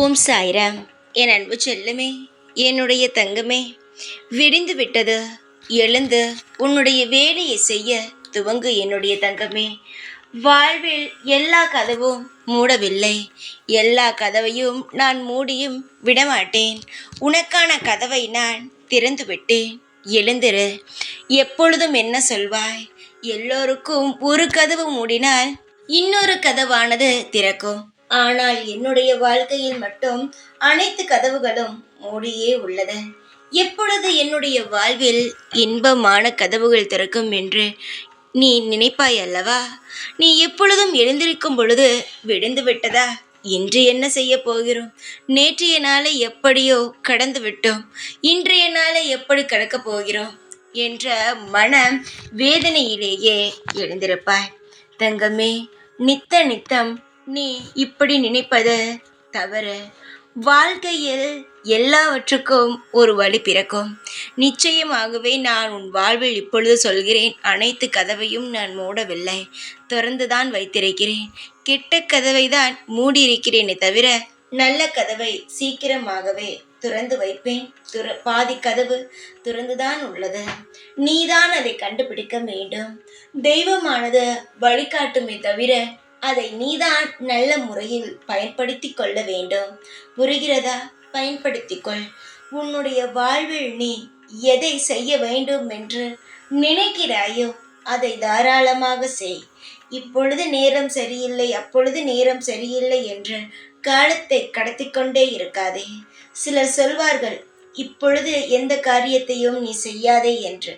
ஓம் சாய்ராம். என் அன்பு செல்லமே, என்னுடைய தங்கமே, விடிந்து விட்டது. எழுந்து உன்னுடைய வேலையை செய்ய துவங்கு என்னுடைய தங்கமே. வாழ்வில் எல்லா கதவும் மூடவில்லை. எல்லா கதவையும் நான் மூடியும் விடமாட்டேன். உனக்கான கதவை நான் திறந்து விட்டேன். எழுந்திரு. எப்பொழுதும் என்ன சொல்வாய்? எல்லோருக்கும் ஒரு கதவு மூடினால் இன்னொரு கதவானது திறக்கும். ஆனால் என்னுடைய வாழ்க்கையில் மட்டும் அனைத்து கதவுகளும் மூடியே உள்ளது. எப்பொழுது என்னுடைய வாழ்வில் இன்பமான கதவுகள் திறக்கும் என்று நீ நினைப்பாய் அல்லவா? நீ எப்பொழுதும் எழுந்திருக்கும் பொழுது விழுந்து விட்டதா? இன்று என்ன செய்ய போகிறோம்? நேற்றைய நாளை எப்படியோ கடந்து விட்டோம், இன்றைய நாளை எப்படி கடக்கப் போகிறோம் என்ற மன வேதனையிலேயே எழுந்திருப்பாய். தங்கமே, நித்தம் நீ இப்படி நினைப்பது தவறு. வாழ்க்கையில் எல்லாவற்றுக்கும் ஒரு வழி பிறக்கும். நிச்சயமாகவே நான் உன் வாழ்வில் இப்பொழுது சொல்கிறேன், அனைத்து கதவையும் நான் மூடவில்லை, திறந்துதான் வைத்திருக்கிறேன். கெட்ட கதவை தான் மூடியிருக்கிறேனே தவிர நல்ல கதவை சீக்கிரமாகவே திறந்து வைப்பேன். பாதி கதவு திறந்துதான் உள்ளது. நீதான் அதை கண்டுபிடிக்க வேண்டும். தெய்வமானது வழிகாட்டுமே தவிர அதை நீதான் நல்ல முறையில் பயன்படுத்தி கொள்ள வேண்டும். புரிகிறதா? பயன்படுத்திக்கொள். உன்னுடைய வாழ்வில் நீ எதை செய்ய வேண்டும் என்று நினைக்கிறாயோ அதை தாராளமாக செய். இப்பொழுது நேரம் சரியில்லை, அப்பொழுது நேரம் சரியில்லை என்று காலத்தை கடத்தி கொண்டே இருக்காதே. சிலர் சொல்வார்கள், இப்பொழுது எந்த காரியத்தையும் நீ செய்யாதே என்று.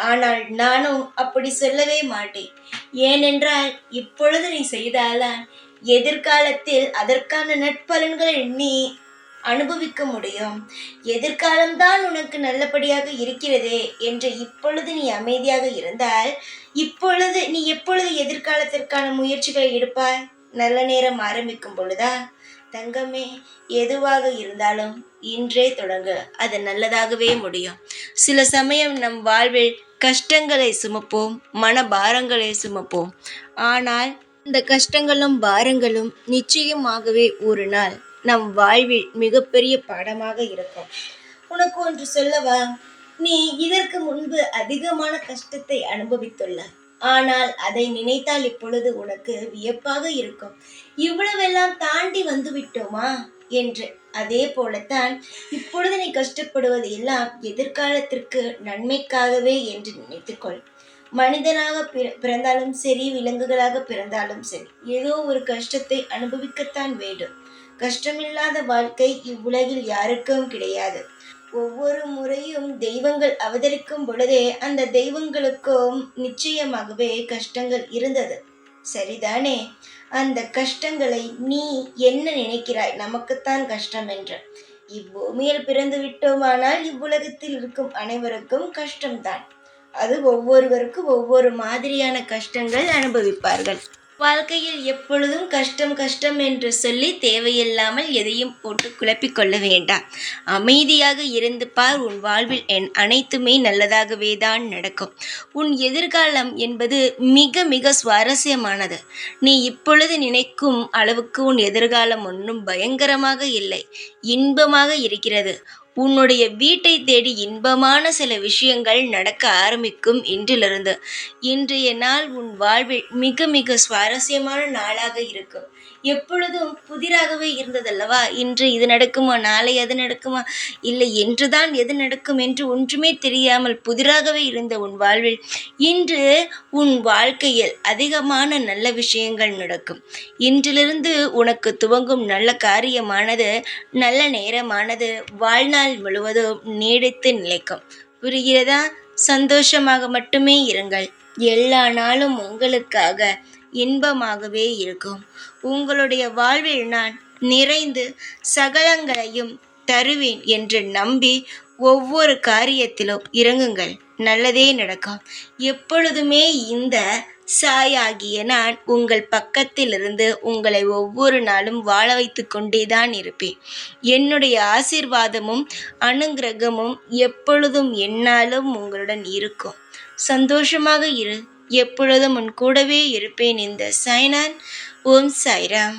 ஆனால் நானும் அப்படி சொல்லவே மாட்டேன். ஏனென்றால் இப்பொழுது நீ செய்தால்தான் எதிர்காலத்தில் அதற்கான நற்பலன்களை நீ அனுபவிக்க முடியும். எதிர்காலம்தான் உனக்கு நல்லபடியாக இருக்கிறதே என்று இப்பொழுது நீ அமைதியாக இருந்தால் இப்பொழுது நீ எப்பொழுது எதிர்காலத்திற்கான முயற்சிகளை எடுப்பாய்? நல்ல நேரம் ஆரம்பிக்கும் பொழுதா? தங்கமே, எதுவாக இருந்தாலும் இன்றே தொடங்கு. அது நல்லதாகவே முடியும். சில சமயம் நம் வாழ்வில் கஷ்டங்களை சுமப்போம், மனபாரங்களை சுமப்போம். ஆனால் இந்த கஷ்டங்களும் பாரங்களும் நிச்சயமாகவே ஒரு நாள் நம் வாழ்வில் மிகப்பெரிய பாடமாக இருக்கும். உனக்கு ஒன்று சொல்லவா? நீ இதற்கு முன்பு அதிகமான கஷ்டத்தை அனுபவித்துள்ளாய். ஆனால் அதை நினைத்தால் இப்பொழுது உனக்கு வியப்பாக இருக்கும். இவ்வளவெல்லாம் தாண்டி வந்து விட்டோமா என்று. அதே போலத்தான் இப்பொழுது நீ கஷ்டப்படுவது எல்லாம் எதிர்காலத்திற்கு நன்மைக்காகவே என்று நினைத்துக்கொள். மனிதனாக பிறந்தாலும் சரி, விலங்குகளாக பிறந்தாலும் சரி, ஏதோ ஒரு கஷ்டத்தை அனுபவிக்கத்தான் வேண்டும். கஷ்டமில்லாத வாழ்க்கை இவ்வுலகில் யாருக்கும் கிடையாது. ஒவ்வொரு முறையும் தெய்வங்கள் அவதரிக்கும் பொழுதே அந்த தெய்வங்களுக்கும் நிச்சயமாகவே கஷ்டங்கள் இருந்தது. சரிதானே? அந்த கஷ்டங்களை நீ என்ன நினைக்கிறாய்? நமக்குத்தான் கஷ்டம் என்று. இப்பூமியில் பிறந்து விட்டோமானால் இவ்வுலகத்தில் இருக்கும் அனைவருக்கும் கஷ்டம்தான். அது ஒவ்வொருவருக்கும் ஒவ்வொரு மாதிரியான கஷ்டங்கள் அனுபவிப்பார்கள். வாழ்க்கையில் எப்பொழுதும் கஷ்டம் கஷ்டம் என்று சொல்லி தேவையில்லாமல் எதையும் போட்டு குழப்பிக் கொள்ள வேண்டாம். அமைதியாக இருந்து பார். உன் வாழ்வில் அனைத்துமே நல்லதாகவே தான் நடக்கும். உன் எதிர்காலம் என்பது மிக மிக சுவாரஸ்யமானது. நீ இப்பொழுது நினைக்கும் அளவுக்கு உன் எதிர்காலம் ஒன்றும் பயங்கரமாக இல்லை, இன்பமாக இருக்கிறது. உன்னுடைய வீட்டை தேடி இன்பமான சில விஷயங்கள் நடக்க ஆரம்பிக்கும் இன்றிலிருந்து. இன்றைய நாள் உன் வாழ்வில் மிக மிக சுவாரஸ்யமான நாளாக இருக்கும். எப்பொழுதும் புதிராகவே இருந்ததல்லவா? இன்று இது நடக்குமா, நாளை அது நடக்குமா, இல்லை என்றுதான் எது நடக்கும் என்று ஒன்றுமே தெரியாமல் புதிராகவே இருந்த உன் வாழ்வில் இன்று உன் வாழ்க்கையில் அதிகமான நல்ல விஷயங்கள் நடக்கும். இன்றிலிருந்து உனக்கு துவங்கும் நல்ல காரியமானது, நல்ல நேரமானது வாழ்நாள் முழுவதும் நீடித்து நிலைக்கும். புரிகிறதா? சந்தோஷமாக மட்டுமே இருங்கள். எல்லா நாளும் உங்களுக்காக இன்பமாகவே இருக்கும். உங்களுடைய வாழ்வில் நான் நிறைந்து சகலங்களையும் தருவேன் என்று நம்பி ஒவ்வொரு காரியத்திலும் இறங்குங்கள். நல்லதே நடக்கும். எப்பொழுதுமே இந்த சாயாகிய நான் உங்கள் பக்கத்திலிருந்து உங்களை ஒவ்வொரு நாளும் வாழ வைத்து கொண்டேதான் இருப்பேன். என்னுடைய ஆசீர்வாதமும் அனுக்கிரகமும் எப்பொழுதும் என்னாலும் உங்களுடன் இருக்கும். சந்தோஷமாக இரு. எப்பொழுதும் உன் கூடவே இருப்பேன். இந்த சாய்நான். ஓம் சாய்ராம்.